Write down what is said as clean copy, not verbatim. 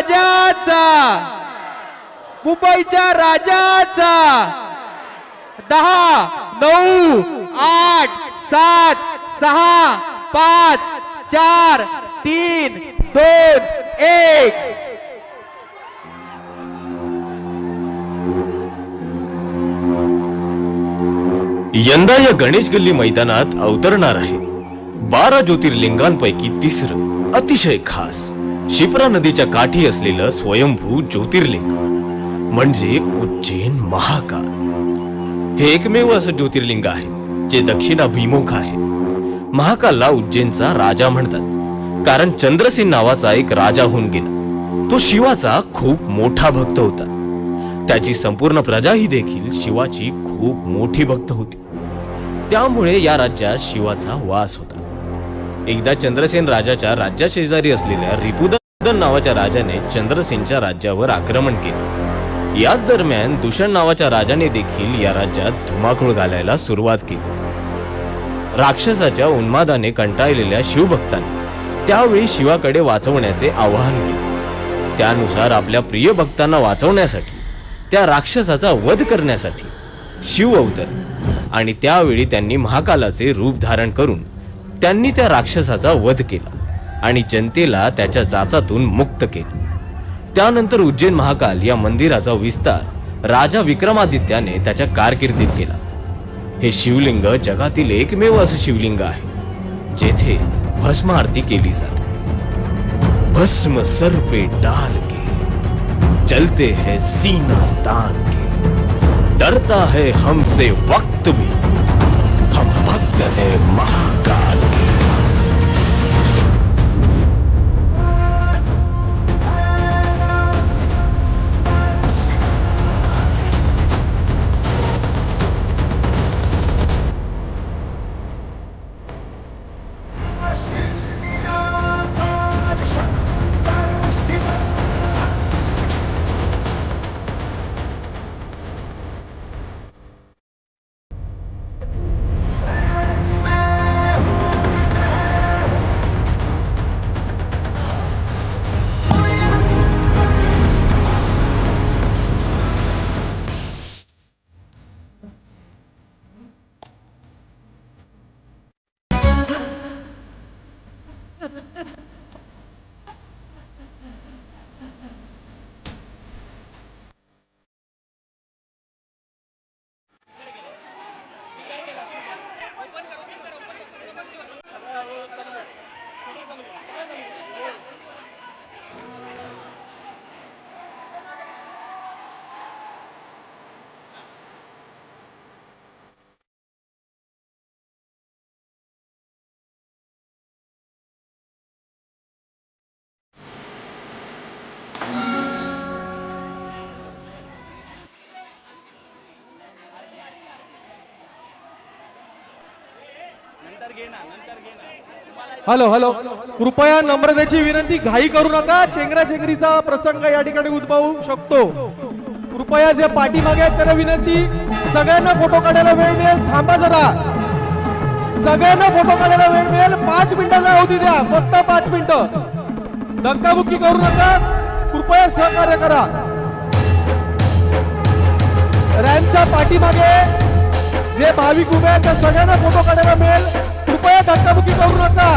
राजाचा, मुंबईच्या राजाचा. 10 9 8 7 6 5 4 3 2 1. यंदा या गणेश गल्ली मैदानात अवतरणार आहे 12 ज्योतिर्लिंगांपैकी तिसरं अतिशय खास शिप्रा नदीच्या काठी असलेलं स्वयंभू ज्योतिर्लिंग म्हणजे उज्जैन महाकाल. हे एकमेव असं ज्योतिर्लिंग आहे जे दक्षिणाभिमुख आहे. महाकालला उज्जैनचा राजा म्हणतात कारण चंद्रसेन नावाचा एक राजा होऊन गेला. तो शिवाचा खूप मोठा भक्त होता. त्याची संपूर्ण प्रजा ही देखील शिवाची खूप मोठी भक्त होती. त्यामुळे या राज्यात शिवाचा वास होता. एकदा चंद्रसेन राजाच्या राज्याशेजारी असलेल्या रिपुदन नावाच्या राजाने चंद्रसेनच्या राज्यावर आक्रमण केले. याच दरम्यान दूषण नावाच्या राजाने देखील या राज्यात धुमाकूळ घालायला सुरुवात केली. राक्षसाच्या उन्मादाने कंटाळलेल्या शिवभक्तांनी त्यावेळी शिवाकडे वाचवण्याचे आवाहन केले. त्यानुसार आपल्या प्रिय भक्तांना वाचवण्यासाठी, त्या राक्षसाचा वध करण्यासाठी शिव अवतरले आणि त्यावेळी त्यांनी महाकालाचे रूप धारण करून त्यांनी त्या राक्षसाचा वध केला आणि जनतेला त्याच्या जाचातून मुक्त केले. त्यानंतर उज्जैन महाकाल या मंदिराचा विस्तार राजा विक्रमादित्याने त्याच्या कारकिर्दीत केला. हे शिवलिंग जगातील एकमेव असं शिवलिंग आहे जेथे भस्म आरती केली जाते. भस्म सर पे डाल के चलते हैं सीना तान के, डरता है हमसे वक्त भी, हम भक्त है महाकाल के. हॅलो हॅलो, कृपया नम्रतेची विनंती, घाई करू नका. चेंगरा चेंगरीचा प्रसंग या ठिकाणी उद्भवू शकतो. कृपया जे पाठीमागे आहेत त्यांना विनंती, सगळ्यांना फोटो काढायला वेळ मिळेल, थांबा जरा. सगळ्यांना फोटो काढायला वेळ मिळेल, 5 मिनिटाचा अवधी द्या, फक्त 5 मिनिटं. धक्काबुक्की करू नका, कृपया सहकार्य करा. रॅम्पच्या पाठीमागे जे भाविक उभे आहेत त्या सगळ्यांना फोटो काढायला मिळेल, कृपया धक्काबुक्की करू नका.